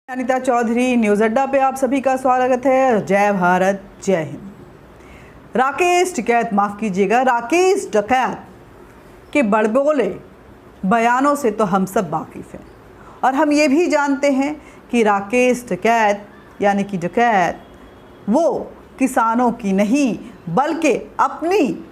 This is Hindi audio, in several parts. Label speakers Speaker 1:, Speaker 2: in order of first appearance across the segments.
Speaker 1: अनीता चौधरी, न्यूज़ अड्डा पे आप सभी का स्वागत है। जय भारत, जय हिंद। राकेश टिकैत, माफ़ कीजिएगा, राकेश डकैत के बड़बोले बयानों से तो हम सब वाकिफ़ हैं और हम ये भी जानते हैं कि राकेश टिकैत यानी कि डकैत वो किसानों की नहीं बल्कि अपनी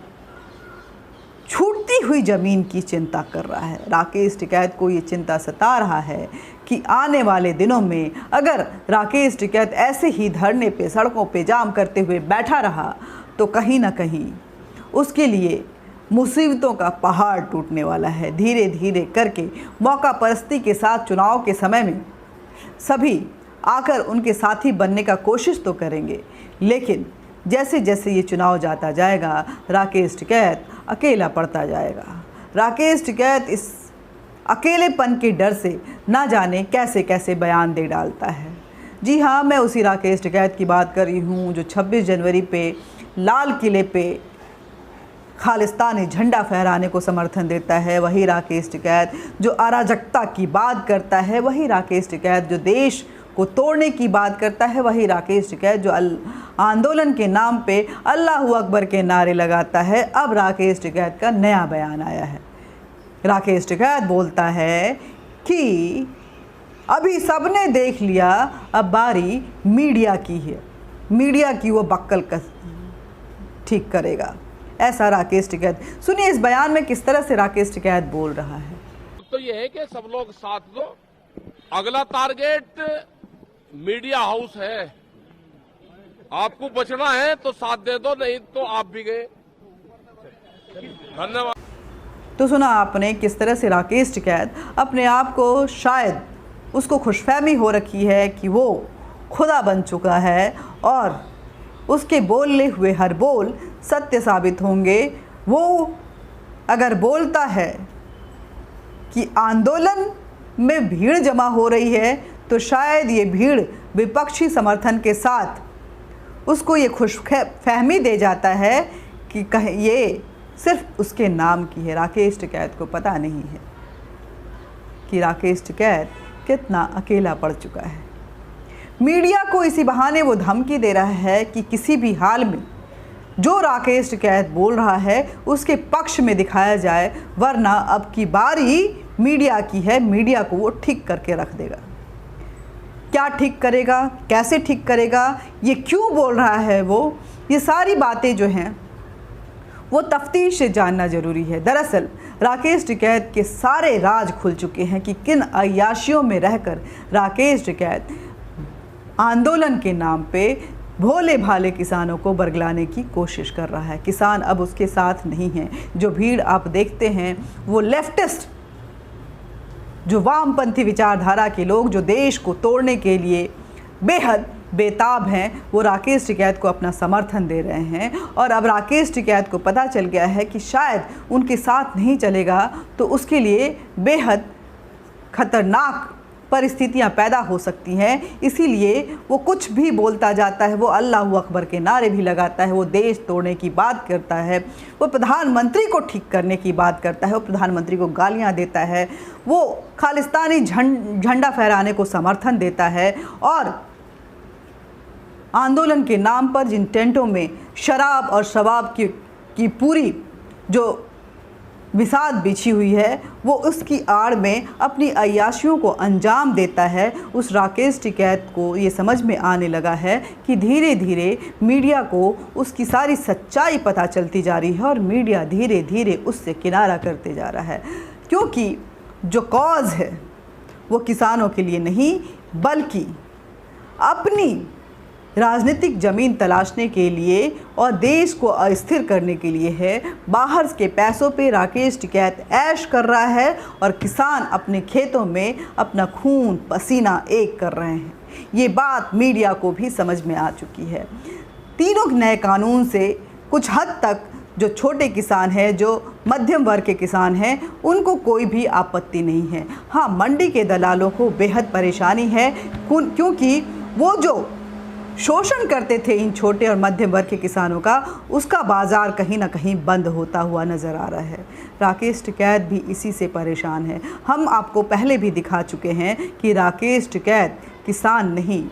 Speaker 1: छूटती हुई ज़मीन की चिंता कर रहा है। राकेश टिकैत को ये चिंता सता रहा है कि आने वाले दिनों में अगर राकेश टिकैत ऐसे ही धरने पे, सड़कों पे जाम करते हुए बैठा रहा तो कहीं ना कहीं उसके लिए मुसीबतों का पहाड़ टूटने वाला है। धीरे धीरे करके मौका परस्ती के साथ चुनाव के समय में सभी आकर उनके साथी बनने का कोशिश तो करेंगे, लेकिन जैसे जैसे ये चुनाव जाता जाएगा राकेश टिकैत अकेला पड़ता जाएगा। राकेश टिकैत इस अकेलेपन के डर से ना जाने कैसे कैसे बयान दे डालता है। जी हाँ, मैं उसी राकेश टिकैत की बात कर रही हूँ जो 26 जनवरी पे लाल किले पे खालिस्तानी झंडा फहराने को समर्थन देता है। वही राकेश टिकैत जो अराजकता की बात करता है, वही राकेश टिकैत जो देश को तोड़ने की बात करता है, वही राकेश टिकैत जो आंदोलन के नाम पे अल्लाहू अकबर के नारे लगाता है। अब राकेश टिकैत का नया बयान आया है। राकेश टिकैत बोलता है कि अभी सबने देख लिया, अब बारी मीडिया की है, मीडिया की वो बक्कल ठीक करेगा। ऐसा राकेश टिकैत। सुनिए इस बयान में किस तरह से राकेश टिकैत बोल रहा है।
Speaker 2: तो ये है कि सब लोग साथ दो। अगला टारगेट मीडिया हाउस है। आपको बचना है तो साथ दे दो, नहीं तो आप भी गए। धन्यवाद।
Speaker 1: तो सुना आपने किस तरह से राकेश टिकैत अपने आप को, शायद उसको खुशफहमी हो रखी है कि वो खुदा बन चुका है और उसके बोले हुए हर बोल सत्य साबित होंगे। वो अगर बोलता है कि आंदोलन में भीड़ जमा हो रही है तो शायद ये भीड़ विपक्षी समर्थन के साथ उसको ये खुशफहमी दे जाता है कि ये सिर्फ उसके नाम की है। राकेश टिकैत को पता नहीं है कि राकेश टिकैत कितना अकेला पड़ चुका है। मीडिया को इसी बहाने वो धमकी दे रहा है कि किसी भी हाल में जो राकेश टिकैत बोल रहा है उसके पक्ष में दिखाया जाए, वरना अब की बारी मीडिया की है। मीडिया को वो ठीक करके रख देगा। क्या ठीक करेगा, कैसे ठीक करेगा, ये क्यों बोल रहा है वो, ये सारी बातें जो हैं वो तफ्तीश से जानना ज़रूरी है। दरअसल राकेश टिकैत के सारे राज खुल चुके हैं कि किन अय्याशियों में रहकर राकेश टिकैत आंदोलन के नाम पे भोले भाले किसानों को बरगलाने की कोशिश कर रहा है। किसान अब उसके साथ नहीं हैं। जो भीड़ आप देखते हैं वो लेफ्टिस्ट, जो वामपंथी विचारधारा के लोग जो देश को तोड़ने के लिए बेहद बेताब हैं, वो राकेश टिकैत को अपना समर्थन दे रहे हैं। और अब राकेश टिकैत को पता चल गया है कि शायद उनके साथ नहीं चलेगा तो उसके लिए बेहद खतरनाक परिस्थितियां पैदा हो सकती हैं। इसीलिए वो कुछ भी बोलता जाता है, वो अल्लाहू अकबर के नारे भी लगाता है, वो देश तोड़ने की बात करता है, वो प्रधानमंत्री को ठीक करने की बात करता है, वो प्रधानमंत्री को गालियां देता है, वो खालिस्तानी झंडा फहराने को समर्थन देता है और आंदोलन के नाम पर जिन टेंटों में शराब और शबाब की पूरी जो विसात बिछी हुई है वो उसकी आड़ में अपनी अय्याशियों को अंजाम देता है। उस राकेश टिकैत को ये समझ में आने लगा है कि धीरे धीरे मीडिया को उसकी सारी सच्चाई पता चलती जा रही है और मीडिया धीरे धीरे उससे किनारा करते जा रहा है, क्योंकि जो कॉज है वो किसानों के लिए नहीं बल्कि अपनी राजनीतिक ज़मीन तलाशने के लिए और देश को अस्थिर करने के लिए है। बाहर के पैसों पे राकेश टिकैत ऐश कर रहा है और किसान अपने खेतों में अपना खून पसीना एक कर रहे हैं। ये बात मीडिया को भी समझ में आ चुकी है। तीनों नए कानून से कुछ हद तक जो छोटे किसान हैं, जो मध्यम वर्ग के किसान हैं, उनको कोई भी आपत्ति नहीं है। हाँ, मंडी के दलालों को बेहद परेशानी है क्योंकि वो जो शोषण करते थे इन छोटे और मध्यम वर्ग के किसानों का, उसका बाज़ार कहीं ना कहीं बंद होता हुआ नज़र आ रहा है। राकेश टिकैत भी इसी से परेशान है। हम आपको पहले भी दिखा चुके हैं कि राकेश टिकैत किसान नहीं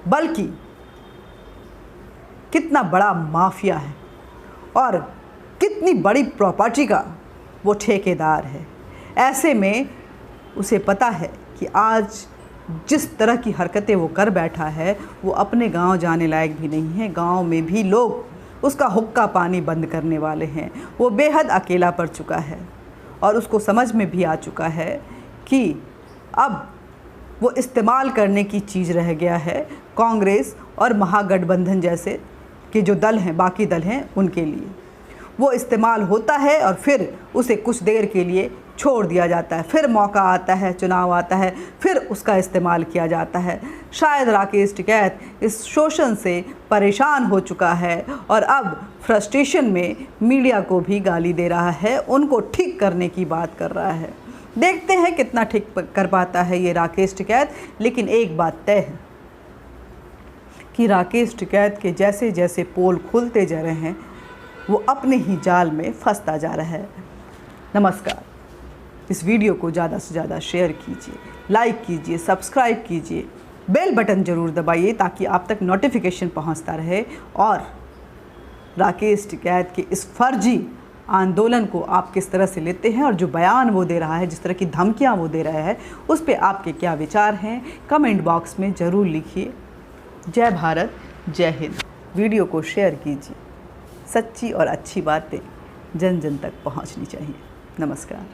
Speaker 1: बल्कि कितना बड़ा माफिया है और कितनी बड़ी प्रॉपर्टी का वो ठेकेदार है। ऐसे में उसे पता है कि आज जिस तरह की हरकतें वो कर बैठा है वो अपने गांव जाने लायक भी नहीं है। गांव में भी लोग उसका हुक्का पानी बंद करने वाले हैं। वो बेहद अकेला पड़ चुका है और उसको समझ में भी आ चुका है कि अब वो इस्तेमाल करने की चीज़ रह गया है कांग्रेस और महागठबंधन जैसे के जो दल हैं, बाकी दल हैं, उनके लिए। वो इस्तेमाल होता है और फिर उसे कुछ देर के लिए छोड़ दिया जाता है, फिर मौका आता है, चुनाव आता है, फिर उसका इस्तेमाल किया जाता है। शायद राकेश टिकैत इस शोषण से परेशान हो चुका है और अब फ्रस्ट्रेशन में मीडिया को भी गाली दे रहा है, उनको ठीक करने की बात कर रहा है। देखते हैं कितना ठीक कर पाता है ये राकेश टिकैत। लेकिन एक बात तय है कि राकेश टिकैत के जैसे जैसे पोल खुलते जा रहे हैं वो अपने ही जाल में फंसता जा रहा है। नमस्कार। इस वीडियो को ज़्यादा से ज़्यादा शेयर कीजिए, लाइक कीजिए, सब्सक्राइब कीजिए, बेल बटन ज़रूर दबाइए ताकि आप तक नोटिफिकेशन पहुंचता रहे और राकेश टिकैत के इस फर्जी आंदोलन को आप किस तरह से लेते हैं और जो बयान वो दे रहा है, जिस तरह की धमकियां वो दे रहा है, उस पर आपके क्या विचार हैं कमेंट बॉक्स में ज़रूर लिखिए। जय भारत, जय हिंद। वीडियो को शेयर कीजिए। सच्ची और अच्छी बातें जन जन तक पहुंचनी चाहिए। नमस्कार।